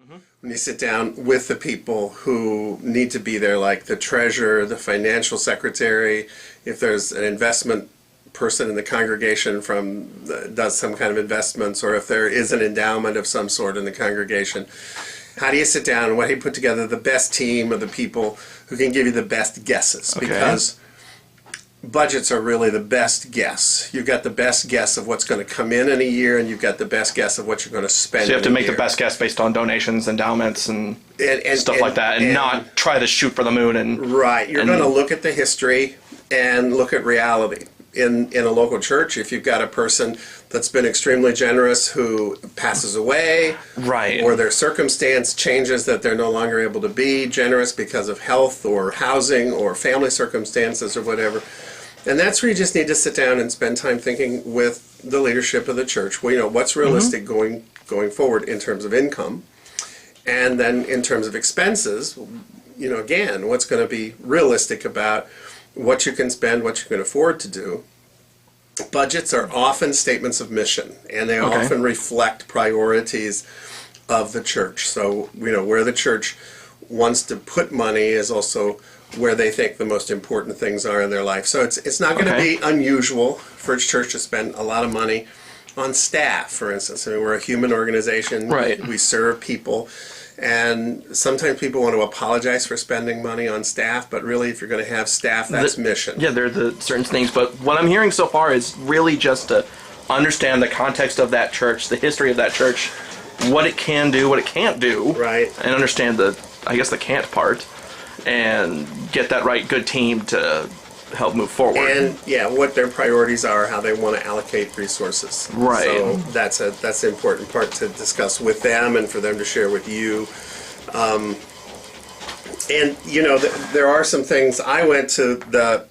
when you sit down with the people who need to be there, like the treasurer, the financial secretary, if there's an investment person in the congregation does some kind of investments, or if there is an endowment of some sort in the congregation. How do you sit down and how do you put together the best team of the people who can give you the best guesses? Okay. Because budgets are really the best guess. You've got the best guess of what's going to come in a year, and you've got the best guess of what you're going to spend. So you have to in a make year. the best guess based on donations, endowments, and stuff like that, and and not try to shoot for the moon. And right, you're and- going to look at the history and look at reality. In a local church, if you've got a person that's been extremely generous who passes away, Right. or their circumstance changes that they're no longer able to be generous because of health or housing or family circumstances or whatever, and that's where you just need to sit down and spend time thinking with the leadership of the church. Well, what's realistic going forward in terms of income, and then in terms of expenses. Again, what's going to be realistic about what you can spend, what you can afford to do. Budgets are often statements of mission, and they often reflect priorities of the church. So, where the church wants to put money is also where they think the most important things are in their life. So it's not going to be unusual for a church to spend a lot of money on staff, for instance. We're a human organization. Right. We serve people. And sometimes people want to apologize for spending money on staff, but really, if you're going to have staff, that's mission. Yeah, there are the certain things. But what I'm hearing so far is really just to understand the context of that church, the history of that church, what it can do, what it can't do. Right. And understand the can't part, and get that right good team to help move forward. And what their priorities are, how they want to allocate resources. Right. So that's an important part to discuss with them and for them to share with you. There are some things. I went to the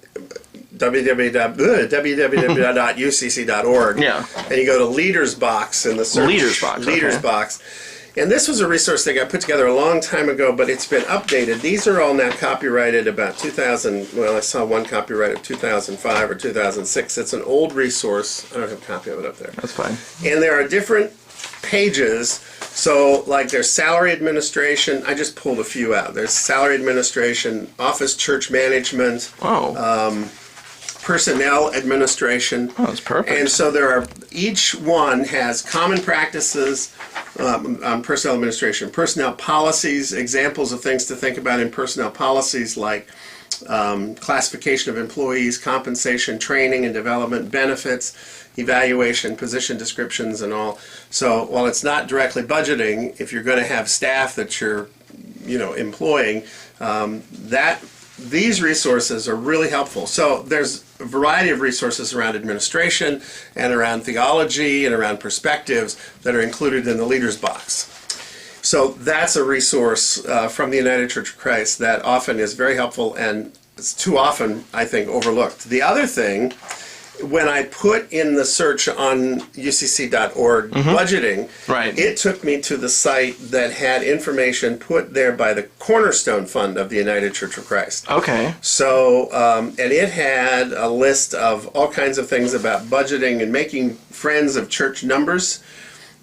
www.ucc.org. Yeah. And you go to Leaders Box in the search. Leaders Box. Leaders okay. Box. And this was a resource that got put together a long time ago, but it's been updated. These are all now copyrighted about 2000. Well, I saw one copyright of 2005 or 2006. It's an old resource. I don't have a copy of it up there. That's fine. And there are different pages. So, like, there's salary administration. I just pulled a few out. There's salary administration, office church management. Personnel administration. Oh, that's perfect. And so each one has common practices on personnel administration, personnel policies, examples of things to think about in personnel policies like classification of employees, compensation, training and development, benefits, evaluation, position descriptions, and all. So while it's not directly budgeting, if you're going to have staff that you're, employing, these resources are really helpful. So there's a variety of resources around administration and around theology and around perspectives that are included in the Leaders Box. So that's a resource from the United Church of Christ that often is very helpful and it's too often, I think, overlooked. The other thing, when I put in the search on ucc.org budgeting, Right. it took me to the site that had information put there by the Cornerstone Fund of the United Church of Christ. Okay. So, and it had a list of all kinds of things about budgeting and making friends of church numbers.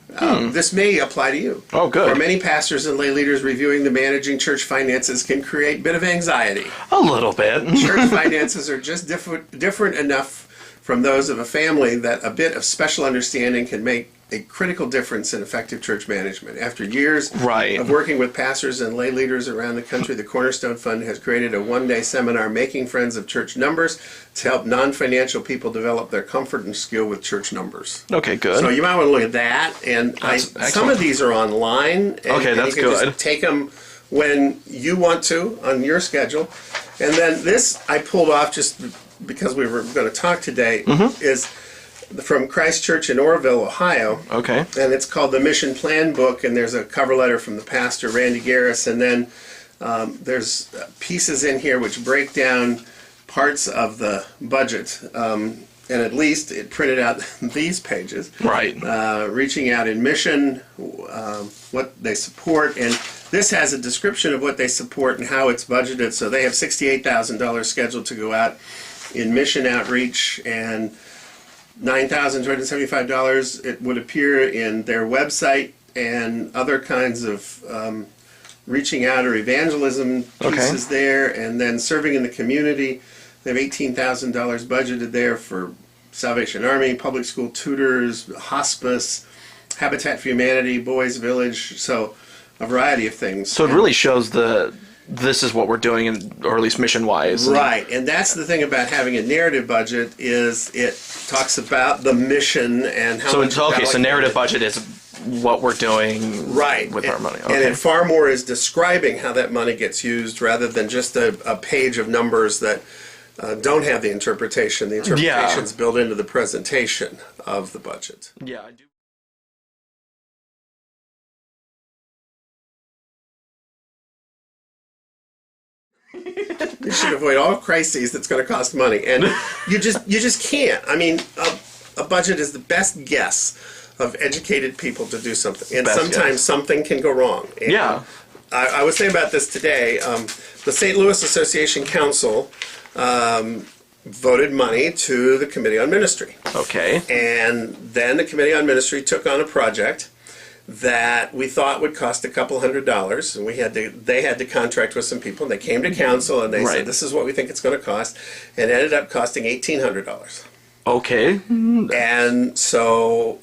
This may apply to you. Oh, good. For many pastors and lay leaders, reviewing the managing church finances can create a bit of anxiety. A little bit. Church finances are just different enough from those of a family that a bit of special understanding can make a critical difference in effective church management. After years Right. of working with pastors and lay leaders around the country, the Cornerstone Fund has created a one-day seminar, Making Friends of Church Numbers, to help non-financial people develop their comfort and skill with church numbers. Okay, good. So you might want to look at that. And some excellent. of these are online. And, Okay, that's you can good. just take them when you want to on your schedule. And then this I pulled off just because we were going to talk today is from Christ Church in Orville, Ohio. Okay. And it's called the Mission Plan Book, and there's a cover letter from the pastor, Randy Garris, and then there's pieces in here which break down parts of the budget. And at least it printed out these pages. Right. Reaching out in mission, what they support, and this has a description of what they support and how it's budgeted. So they have $68,000 scheduled to go out in mission outreach, and $9,275 it would appear in their website and other kinds of reaching out or evangelism pieces there, and then serving in the community. They have $18,000 budgeted there for Salvation Army, public school tutors, hospice, Habitat for Humanity, Boys Village, so a variety of things. So it really shows this is what we're doing, or at least mission-wise. Right, and that's the thing about having a narrative budget is it talks about the mission and how. So narrative budget is what we're doing with our money. Okay. And it far more is describing how that money gets used rather than just a page of numbers that don't have the interpretation. The interpretation's built into the presentation of the budget. Yeah, I do. You should avoid all crises that's going to cost money, and you just can't. I mean, a budget is the best guess of educated people to do something, and sometimes something can go wrong. And I was saying about this today. The St. Louis Association Council voted money to the Committee on Ministry. Okay. And then the Committee on Ministry took on a project that we thought would cost $200, and they had to contract with some people, and they came to council and they said, this is what we think it's going to cost, and it ended up costing $1,800. Okay. And so,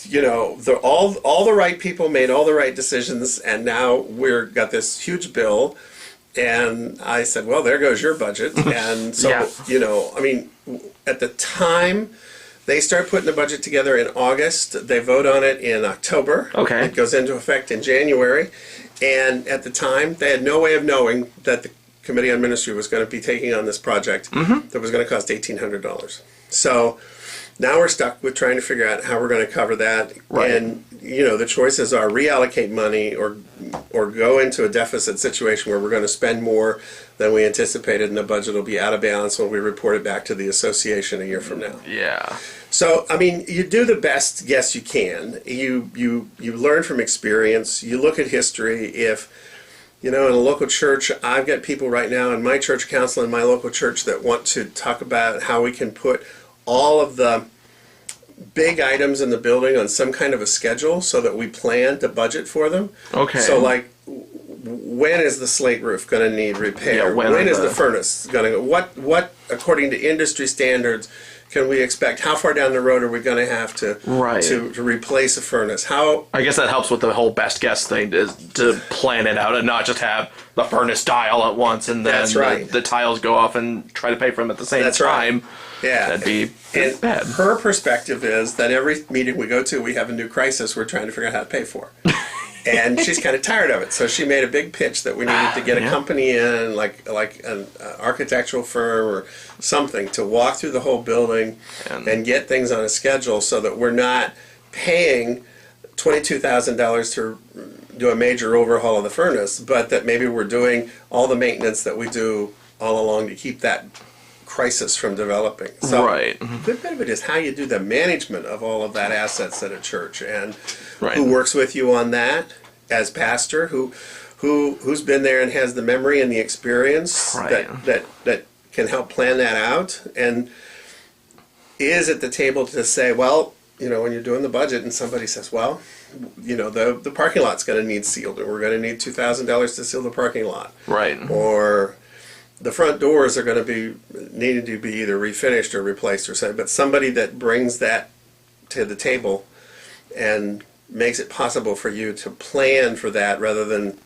you know, all the right people made all the right decisions, and now we've got this huge bill. And I said, well, there goes your budget. And so, you know, I mean, at the time, they start putting the budget together in August. They vote on it in October. Okay. It goes into effect in January. And at the time, they had no way of knowing that the Committee on Ministry was going to be taking on this project that was going to cost $1,800. So now we're stuck with trying to figure out how we're going to cover that. Right. And, you know, the choices are reallocate money or go into a deficit situation where we're going to spend more than we anticipated, and the budget will be out of balance when we report it back to the association a year from now. Yeah. So, I mean, you do the best guess you can. You learn from experience. You look at history. If, you know, in a local church, I've got people right now in my church council in my local church that want to talk about how we can put all of the big items in the building on some kind of a schedule so that we plan to budget for them. Okay. So, like, when is the slate roof going to need repair? Yeah, when is the furnace going to go? What, according to industry standards, can we expect? How far down the road are we going to have to to replace a furnace? How? I guess that helps with the whole best guess thing, is to plan it out and not just have the furnace die all at once and then the tiles go off and try to pay for them at the same time. Yeah. That'd be bad. Her perspective is that every meeting we go to, we have a new crisis we're trying to figure out how to pay for. And she's kind of tired of it. So she made a big pitch that we needed to get a company in, like an architectural firm or something, to walk through the whole building and get things on a schedule so that we're not paying $22,000 to do a major overhaul of the furnace, but that maybe we're doing all the maintenance that we do all along to keep that crisis from developing. So a good bit of it is how you do the management of all of that assets at a church, and who works with you on that as pastor, who's been there and has the memory and the experience that can help plan that out, and is at the table to say, well, you know, when you're doing the budget and somebody says, well, you know, the parking lot's going to need sealed, and we're going to need $2,000 to seal the parking lot. Or the front doors are going to be needed to be either refinished or replaced or something. But somebody that brings that to the table and makes it possible for you to plan for that rather than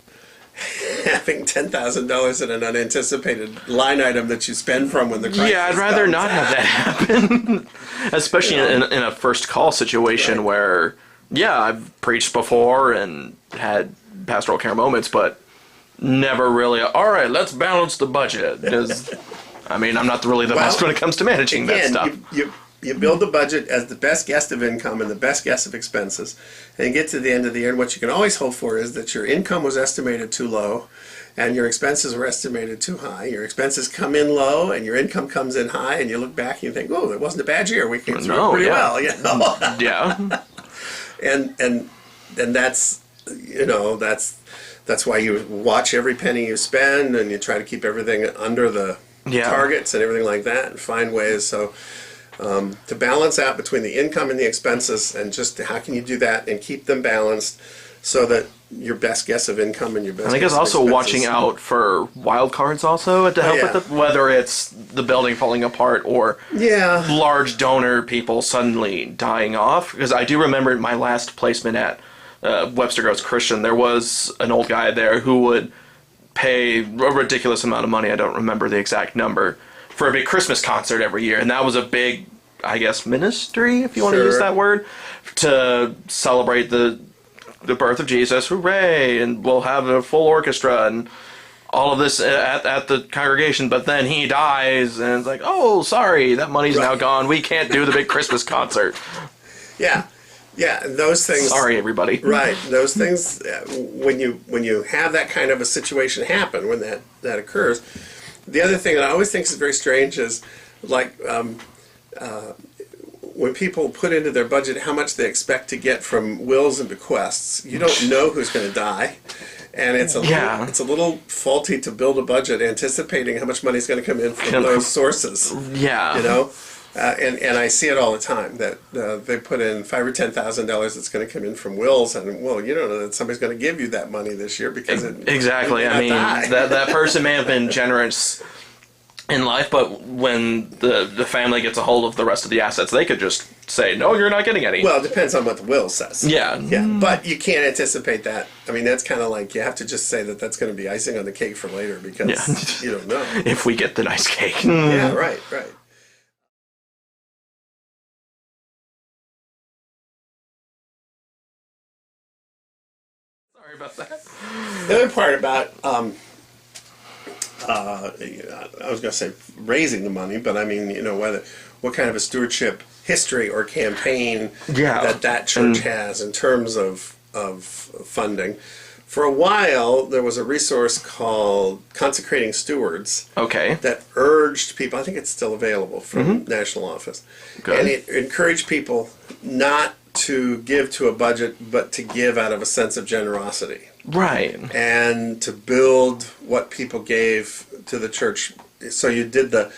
having $10,000 in an unanticipated line item that you spend from when the crisis I'd rather not have that happen. Especially in a first call situation where, I've preached before and had pastoral care moments, but never really, all right, let's balance the budget. Because, I mean, I'm not really the best when it comes to managing that stuff. You build the budget as the best guess of income and the best guess of expenses, and you get to the end of the year, and what you can always hope for is that your income was estimated too low and your expenses were estimated too high. Your expenses come in low and your income comes in high, and you look back and you think, oh, it wasn't a bad year. We came through pretty well, you know? And that's, you know, that's why you watch every penny you spend, and you try to keep everything under the targets and everything like that, and find ways. So to balance out between the income and the expenses, and just how can you do that and keep them balanced so that your best guess of income and your best I think guess it's of also expenses. watching out for wild cards also to help yeah. with it, whether it's the building falling apart or Yeah. large donor people suddenly dying off. Because I do remember my last placement at Webster Groves Christian, there was an old guy there who would pay a ridiculous amount of money, I don't remember the exact number, for a big Christmas concert every year. And that was a big, I guess, ministry, if you want to use that word, to celebrate the birth of Jesus, hooray, and we'll have a full orchestra and all of this at the congregation, but then he dies, and it's like, oh, sorry, that money's now gone, we can't do the big Christmas concert. Yeah, those things. Sorry, everybody. Right, those things, when you have that kind of a situation happen, when that occurs, the other thing that I always think is very strange is, like, when people put into their budget how much they expect to get from wills and bequests, you don't know who's going to die. And it's a little faulty to build a budget anticipating how much money is going to come in from those sources. Yeah. You know? And I see it all the time, that they put in $5,000 or $10,000 that's going to come in from wills, and, well, you don't know that somebody's going to give you that money this year because exactly. I mean, that person may have been generous in life, but when the family gets a hold of the rest of the assets, they could just say, no, you're not getting any. Well, it depends on what the will says. Yeah. But you can't anticipate that. I mean, that's kind of like, you have to just say that that's going to be icing on the cake for later, because you don't know. If we get the nice cake. Yeah, right. Sorry about that. The other part about, I was going to say raising the money, but I mean, what kind of a stewardship history or campaign that church has in terms of funding. For a while, there was a resource called Consecrating Stewards. Okay. That urged people, I think it's still available from national office. Good. And it encouraged people not to give to a budget, but to give out of a sense of generosity. Right. And to build what people gave to the church. So you did the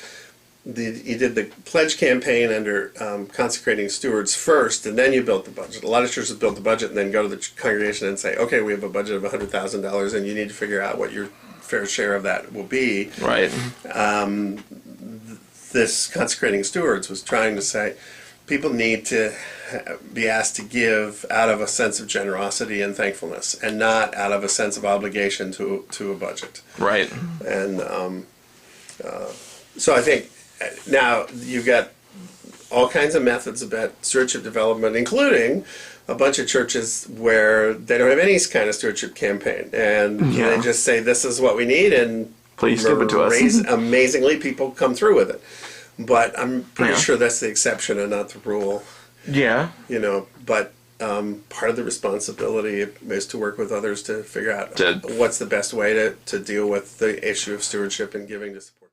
pledge campaign under Consecrating Stewards first, and then you built the budget. A lot of churches build the budget and then go to the congregation and say, okay, we have a budget of $100,000, and you need to figure out what your fair share of that will be. Right. This Consecrating Stewards was trying to say, people need to be asked to give out of a sense of generosity and thankfulness, and not out of a sense of obligation to a budget. Right. And so I think now you've got all kinds of methods about stewardship development, including a bunch of churches where they don't have any kind of stewardship campaign, and they just say, this is what we need, and please give it to us. Amazingly, people come through with it. But I'm pretty sure that's the exception and not the rule. Yeah. But part of the responsibility is to work with others to figure out what's the best way to deal with the issue of stewardship and giving to support.